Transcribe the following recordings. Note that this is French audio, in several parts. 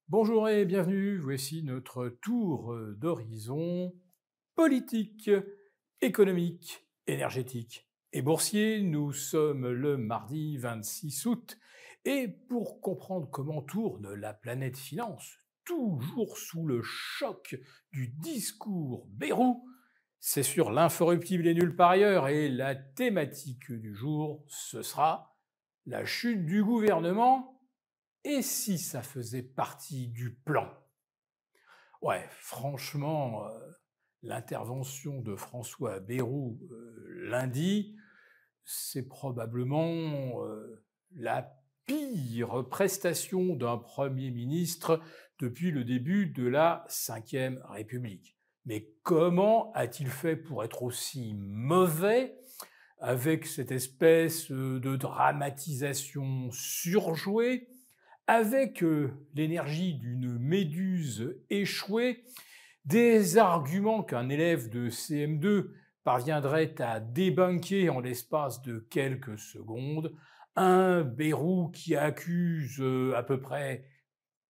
Bonjour et bienvenue, voici notre tour d'horizon politique, économique, énergétique et boursier. Nous sommes le mardi 26 août et pour comprendre comment tourne la planète finance, toujours sous le choc du discours Bayrou, c'est sur l'incorruptible et nulle part ailleurs et la thématique du jour, ce sera la chute du gouvernement et si ça faisait partie du plan? Ouais, franchement, l'intervention de François Bayrou lundi, c'est probablement la pire prestation d'un Premier ministre depuis le début de la Ve République. Mais comment a-t-il fait pour être aussi mauvais avec cette espèce de dramatisation surjouée, avec l'énergie d'une méduse échouée, des arguments qu'un élève de CM2 parviendrait à débunker en l'espace de quelques secondes, un Bayrou qui accuse à peu près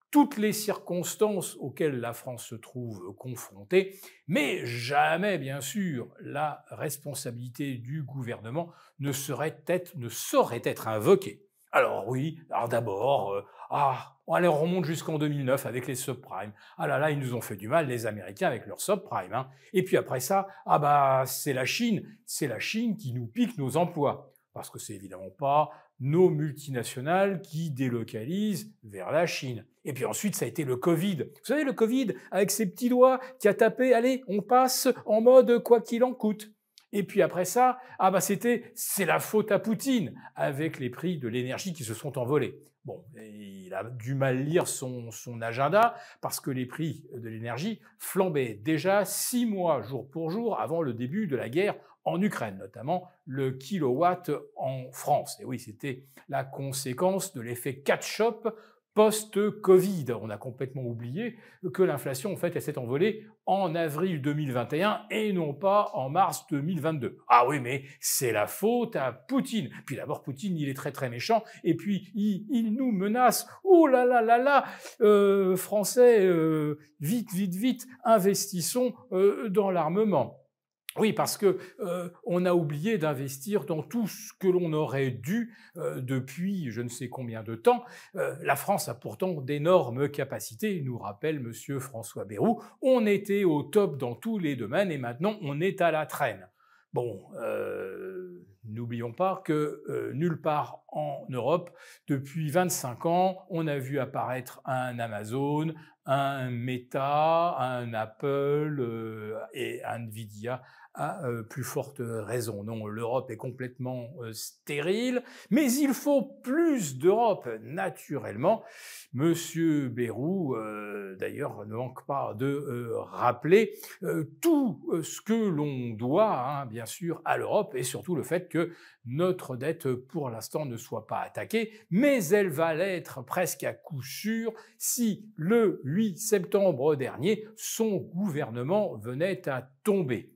toutes les circonstances auxquelles la France se trouve confrontée, mais jamais, bien sûr, la responsabilité du gouvernement ne saurait être invoquée. Alors oui, alors d'abord, allez, on remonte jusqu'en 2009 avec les subprimes. Ah là là, ils nous ont fait du mal, les Américains, avec leurs subprimes. Hein. Et puis après ça, c'est la Chine qui nous pique nos emplois. Parce que c'est évidemment pas nos multinationales qui délocalisent vers la Chine. Et puis ensuite, ça a été le Covid. Vous savez, le Covid, avec ses petits doigts, qui a tapé, allez, on passe en mode quoi qu'il en coûte. Et puis après ça, c'est la faute à Poutine, avec les prix de l'énergie qui se sont envolés. Bon, il a du mal lire son agenda, parce que les prix de l'énergie flambaient déjà 6 mois jour pour jour avant le début de la guerre en Ukraine, notamment le kilowatt en France. Et oui, c'était la conséquence de l'effet catch-up post-Covid. On a complètement oublié que l'inflation, en fait, elle s'est envolée en avril 2021 et non pas en mars 2022. Ah oui, mais c'est la faute à Poutine. Puis d'abord, Poutine, il est très très méchant et puis il nous menace. Oh là là là là, Français, vite, vite, vite, investissons dans l'armement. Oui, parce que on a oublié d'investir dans tout ce que l'on aurait dû depuis je ne sais combien de temps. La France a pourtant d'énormes capacités, nous rappelle Monsieur François Bayrou. On était au top dans tous les domaines et maintenant on est à la traîne. Bon, n'oublions pas que nulle part en Europe, depuis 25 ans, on a vu apparaître un Amazon, un Meta, un Apple et un Nvidia à plus forte raison. Non, l'Europe est complètement stérile, mais il faut plus d'Europe, naturellement. Monsieur Bayrou, d'ailleurs, ne manque pas de rappeler tout ce que l'on doit, hein, bien sûr, à l'Europe, et surtout le fait que notre dette, pour l'instant, ne soit pas attaquée, mais elle va l'être presque à coup sûr si le 8 septembre dernier, son gouvernement venait à tomber.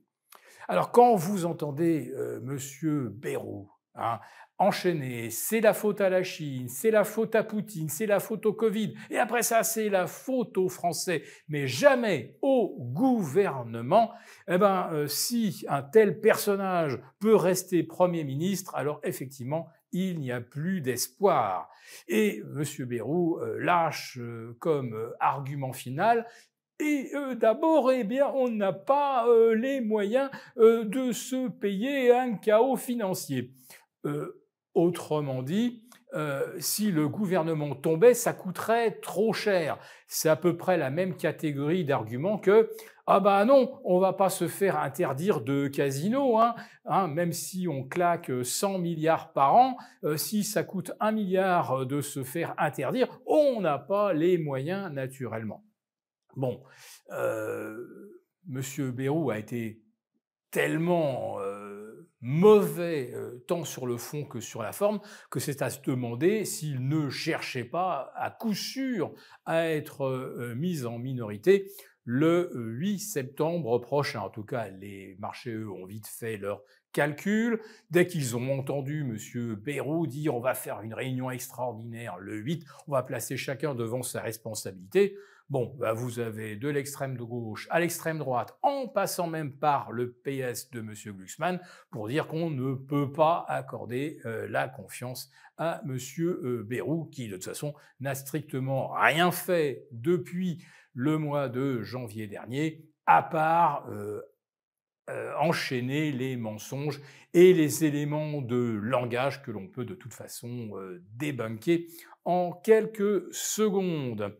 Alors quand vous entendez Monsieur Bayrou hein, enchaîner, c'est la faute à la Chine, c'est la faute à Poutine, c'est la faute au Covid, et après ça c'est la faute aux Français, mais jamais au gouvernement, si un tel personnage peut rester Premier ministre, alors effectivement il n'y a plus d'espoir. Et Monsieur Bayrou lâche comme argument final et d'abord, eh bien, on n'a pas les moyens de se payer un chaos financier. Autrement dit, si le gouvernement tombait, ça coûterait trop cher. C'est à peu près la même catégorie d'arguments que ah bah non, on va pas se faire interdire de casino, hein, même si on claque 100 milliards par an, si ça coûte 1 milliard de se faire interdire, on n'a pas les moyens naturellement. Bon, Monsieur Bayrou a été tellement mauvais, tant sur le fond que sur la forme, que c'est à se demander s'il ne cherchait pas à coup sûr à être mis en minorité le 8 septembre prochain. En tout cas, les marchés, eux, ont vite fait leur calcul. Dès qu'ils ont entendu M. Bayrou dire « on va faire une réunion extraordinaire le 8, on va placer chacun devant sa responsabilité », bon, bah vous avez de l'extrême de gauche à l'extrême droite, en passant même par le PS de M. Glucksmann, pour dire qu'on ne peut pas accorder la confiance à M. Bayrou, qui de toute façon n'a strictement rien fait depuis le mois de janvier dernier, à part enchaîner les mensonges et les éléments de langage que l'on peut de toute façon débunker en quelques secondes.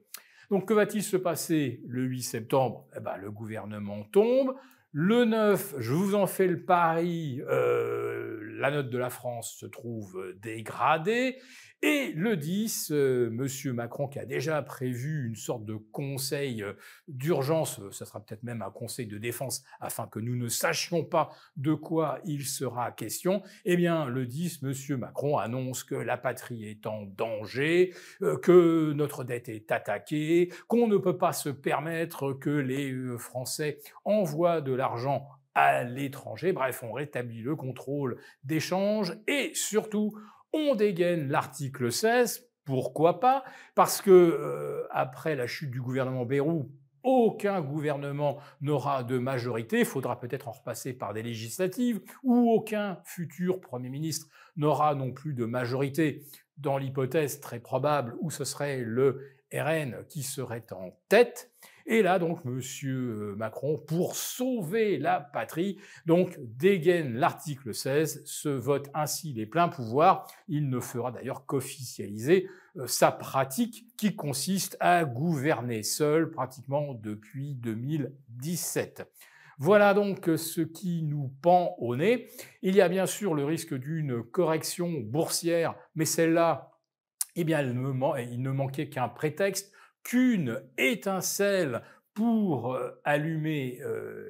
Donc que va-t-il se passer le 8 septembre? Eh ben, le gouvernement tombe. Le 9, je vous en fais le pari, la note de la France se trouve dégradée. Et le 10, M. Macron, qui a déjà prévu une sorte de conseil d'urgence, ça sera peut-être même un conseil de défense, afin que nous ne sachions pas de quoi il sera question, eh bien, le 10, M. Macron annonce que la patrie est en danger, que notre dette est attaquée, qu'on ne peut pas se permettre que les Français envoient de l'argent à l'étranger. Bref, on rétablit le contrôle d'échange et surtout, on dégaine l'article 16, pourquoi pas? Parce que après la chute du gouvernement Bayrou, aucun gouvernement n'aura de majorité, il faudra peut-être en repasser par des législatives, ou aucun futur Premier ministre n'aura non plus de majorité, dans l'hypothèse très probable où ce serait le RN qui serait en tête. Et là, donc, M. Macron, pour sauver la patrie, donc dégaine l'article 16, se vote ainsi les pleins pouvoirs. Il ne fera d'ailleurs qu'officialiser sa pratique qui consiste à gouverner seul pratiquement depuis 2017. Voilà donc ce qui nous pend au nez. Il y a bien sûr le risque d'une correction boursière, mais celle-là, eh bien, il ne manquait qu'un prétexte, qu'une étincelle pour allumer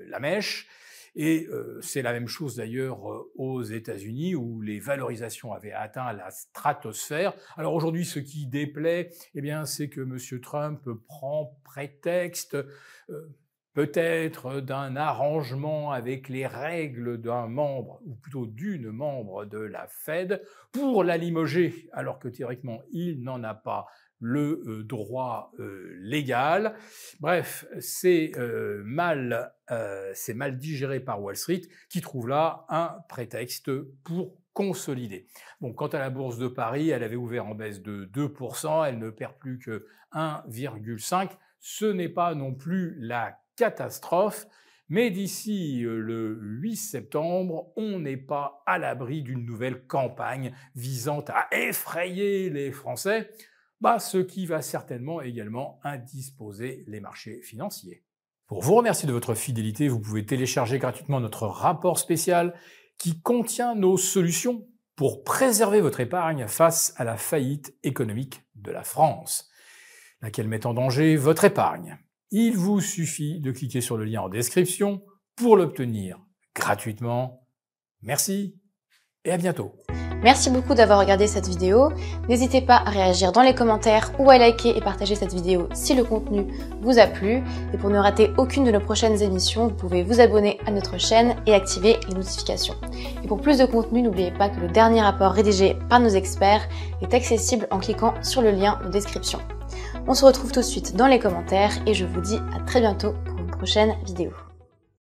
la mèche. Et c'est la même chose d'ailleurs aux États-Unis où les valorisations avaient atteint la stratosphère. Alors aujourd'hui, ce qui déplaît, eh bien, c'est que M. Trump prend prétexte peut-être d'un arrangement avec les règles d'un membre, ou plutôt d'une membre de la Fed, pour la limoger, alors que théoriquement, il n'en a pas le droit légal. Bref, c'est mal digéré par Wall Street, qui trouve là un prétexte pour consolider. Bon, quant à la bourse de Paris, elle avait ouvert en baisse de 2%, elle ne perd plus que 1,5%. Ce n'est pas non plus la catastrophe, mais d'ici le 8 septembre, on n'est pas à l'abri d'une nouvelle campagne visant à effrayer les Français, ce qui va certainement également indisposer les marchés financiers. Pour vous remercier de votre fidélité, vous pouvez télécharger gratuitement notre rapport spécial qui contient nos solutions pour préserver votre épargne face à la faillite économique de la France, laquelle met en danger votre épargne. Il vous suffit de cliquer sur le lien en description pour l'obtenir gratuitement. Merci et à bientôt. Merci beaucoup d'avoir regardé cette vidéo. N'hésitez pas à réagir dans les commentaires ou à liker et partager cette vidéo si le contenu vous a plu. Et pour ne rater aucune de nos prochaines émissions, vous pouvez vous abonner à notre chaîne et activer les notifications. Et pour plus de contenu, n'oubliez pas que le dernier rapport rédigé par nos experts est accessible en cliquant sur le lien de description. On se retrouve tout de suite dans les commentaires et je vous dis à très bientôt pour une prochaine vidéo.